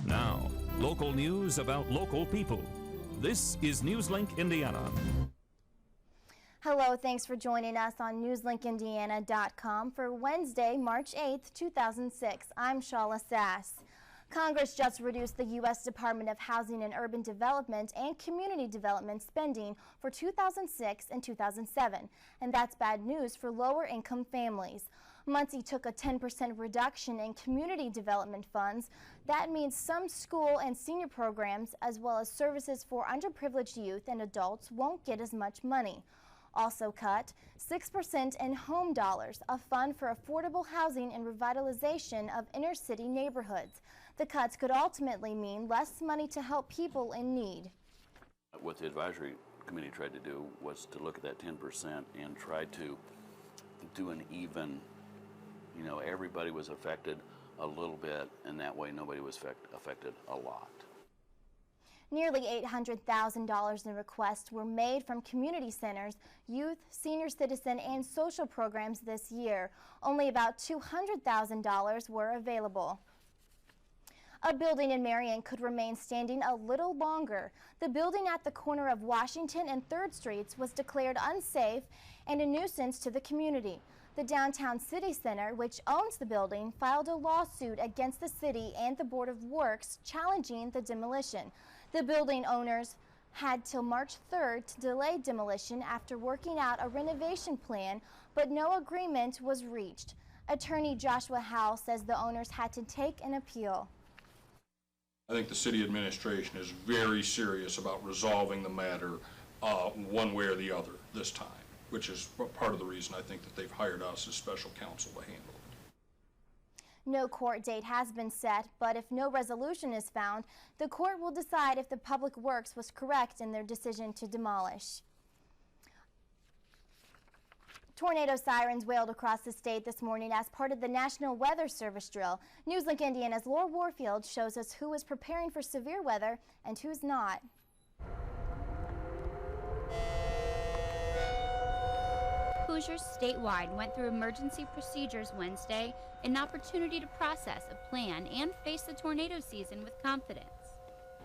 Now, local news about local people. This is Newslink Indiana. Hello, thanks for joining us on newslinkindiana.com for Wednesday, March 8th, 2006. I'm Shala Sass. Congress just reduced the U.S. Department of Housing and Urban Development and Community Development spending for 2006 and 2007, and that's bad news for lower-income families. Muncie took a 10% reduction in community development funds. That means some school and senior programs, as well as services for underprivileged youth and adults, won't get as much money. Also cut, 6% in Home Dollars, a fund for affordable housing and revitalization of inner-city neighborhoods. The cuts could ultimately mean less money to help people in need. What the advisory committee tried to do was to look at that 10% and try to do an even, everybody was affected a little bit, and that way nobody was affected a lot. Nearly $800,000 in requests were made from community centers, youth, senior citizen, and social programs this year. Only about $200,000 were available. A building in Marion could remain standing a little longer. The building at the corner of Washington and 3rd Streets was declared unsafe and a nuisance to the community. The Downtown City Center, which owns the building, filed a lawsuit against the city and the Board of Works challenging the demolition. The building owners had till March 3rd to delay demolition after working out a renovation plan, but no agreement was reached. Attorney Joshua Howell says the owners had to take an appeal. I think the city administration is very serious about resolving the matter one way or the other this time, which is part of the reason I think that they've hired us as special counsel to handle it. No court date has been set, but if no resolution is found, the court will decide if the Public Works was correct in their decision to demolish. Tornado sirens wailed across the state this morning as part of the National Weather Service drill. Newslink Indiana's Laura Warfield shows us who is preparing for severe weather and who's not. Hoosiers statewide went through emergency procedures Wednesday, an opportunity to process a plan and face the tornado season with confidence.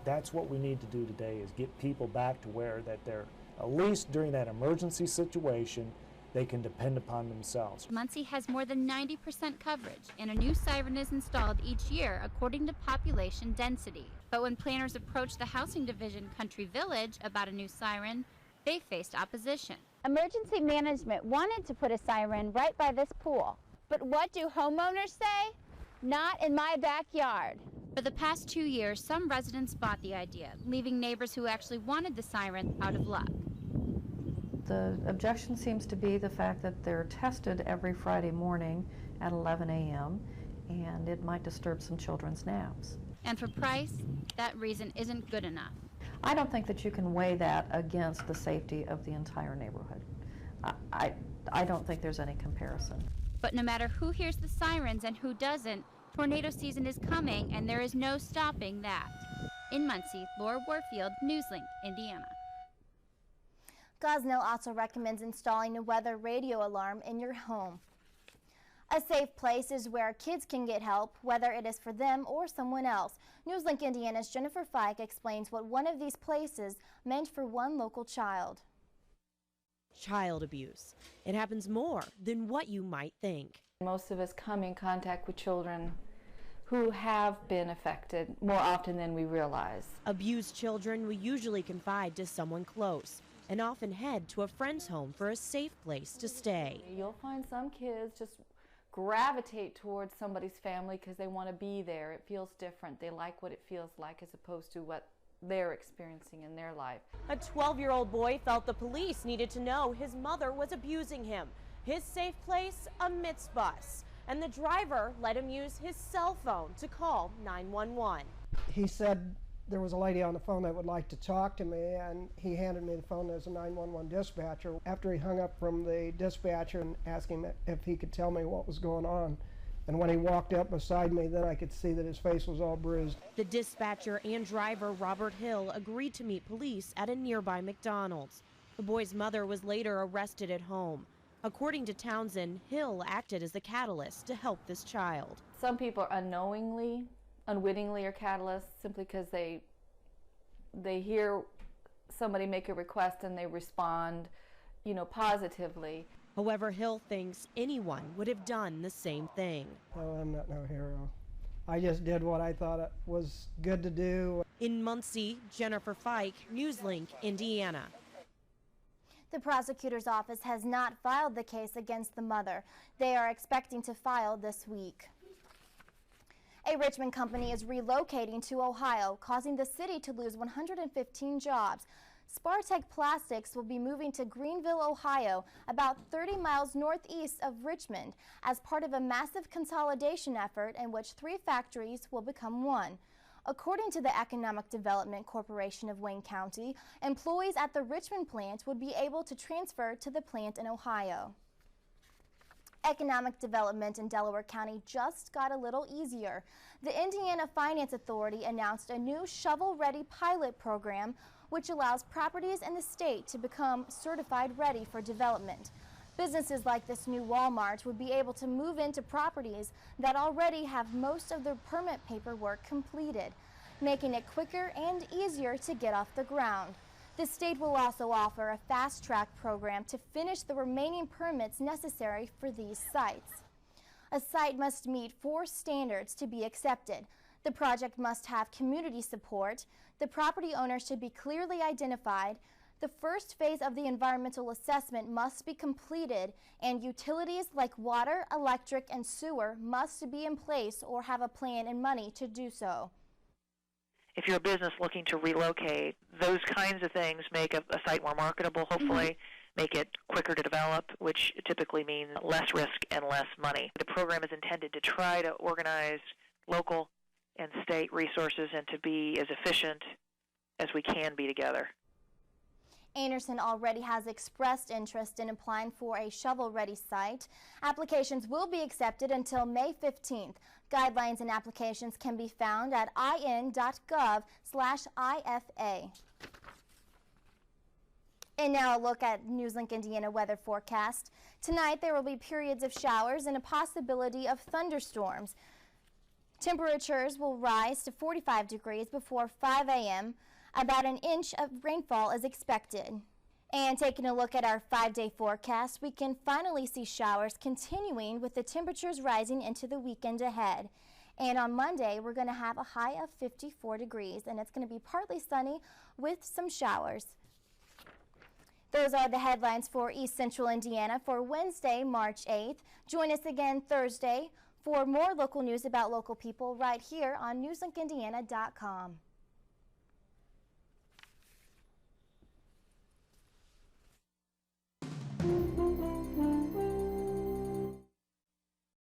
That's what we need to do today, is get people back to where that they're, at least during that emergency situation, they can depend upon themselves. Muncie has more than 90% coverage, and a new siren is installed each year according to population density. But when planners approached the housing division Country Village about a new siren, they faced opposition. Emergency management wanted to put a siren right by this pool. But what do homeowners say? Not in my backyard. For the past 2 years, some residents bought the idea, leaving neighbors who actually wanted the siren out of luck. The objection seems to be the fact that they're tested every Friday morning at 11 a.m. and it might disturb some children's naps. And for price, that reason isn't good enough. I don't think that you can weigh that against the safety of the entire neighborhood. I don't think there's any comparison. But no matter who hears the sirens and who doesn't, tornado season is coming and there is no stopping that. In Muncie, Laura Warfield, Newslink, Indiana. Gosnell also recommends installing a weather radio alarm in your home. A safe place is where kids can get help, whether it is for them or someone else. Newslink Indiana's Jennifer Fike explains what one of these places meant for one local child. Child abuse. It happens more than what you might think. Most of us come in contact with children who have been affected more often than we realize. Abused children will usually confide to someone close and often head to a friend's home for a safe place to stay. You'll find some kids just gravitate towards somebody's family because they want to be there. It feels different. They like what it feels like as opposed to what they're experiencing in their life. A 12-year-old boy felt the police needed to know his mother was abusing him. His safe place, a MITS bus, and the driver let him use his cell phone to call 911. He said there was a lady on the phone that would like to talk to me, and he handed me the phone as a 911 dispatcher. After he hung up from the dispatcher and asked him if he could tell me what was going on, and when he walked up beside me, then I could see that his face was all bruised. The dispatcher and driver, Robert Hill, agreed to meet police at a nearby McDonald's. The boy's mother was later arrested at home. According to Townsend, Hill acted as the catalyst to help this child. Some people unknowingly unwittingly are catalysts simply because they hear somebody make a request and they respond, positively. However, Hill thinks anyone would have done the same thing. Oh, I'm not no hero. I just did what I thought it was good to do. In Muncie, Jennifer Fike, Newslink, Indiana. The prosecutor's office has not filed the case against the mother. They are expecting to file this week. A Richmond company is relocating to Ohio, causing the city to lose 115 jobs. Spartec Plastics will be moving to Greenville, Ohio, about 30 miles northeast of Richmond, as part of a massive consolidation effort in which 3 factories will become one. According to the Economic Development Corporation of Wayne County, employees at the Richmond plant would be able to transfer to the plant in Ohio. Economic development in Delaware County just got a little easier. The Indiana Finance Authority announced a new shovel-ready pilot program which allows properties in the state to become certified ready for development. Businesses like this new Walmart would be able to move into properties that already have most of their permit paperwork completed, making it quicker and easier to get off the ground. The state will also offer a fast-track program to finish the remaining permits necessary for these sites. A site must meet 4 standards to be accepted. The project must have community support, the property owner should be clearly identified, the first phase of the environmental assessment must be completed, and utilities like water, electric, and sewer must be in place or have a plan and money to do so. If you're a business looking to relocate, those kinds of things make a site more marketable, hopefully, make it quicker to develop, which typically means less risk and less money. The program is intended to try to organize local and state resources and to be as efficient as we can be together. Anderson already has expressed interest in applying for a shovel-ready site. Applications will be accepted until May 15th. Guidelines and applications can be found at in.gov/IFA. And now a look at Newslink Indiana weather forecast. Tonight there will be periods of showers and a possibility of thunderstorms. Temperatures will rise to 45 degrees before 5 a.m. About an inch of rainfall is expected. And taking a look at our 5-day forecast, we can finally see showers continuing with the temperatures rising into the weekend ahead. And on Monday, we're going to have a high of 54 degrees, and it's going to be partly sunny with some showers. Those are the headlines for East Central Indiana for Wednesday, March 8th. Join us again Thursday for more local news about local people right here on newslinkindiana.com.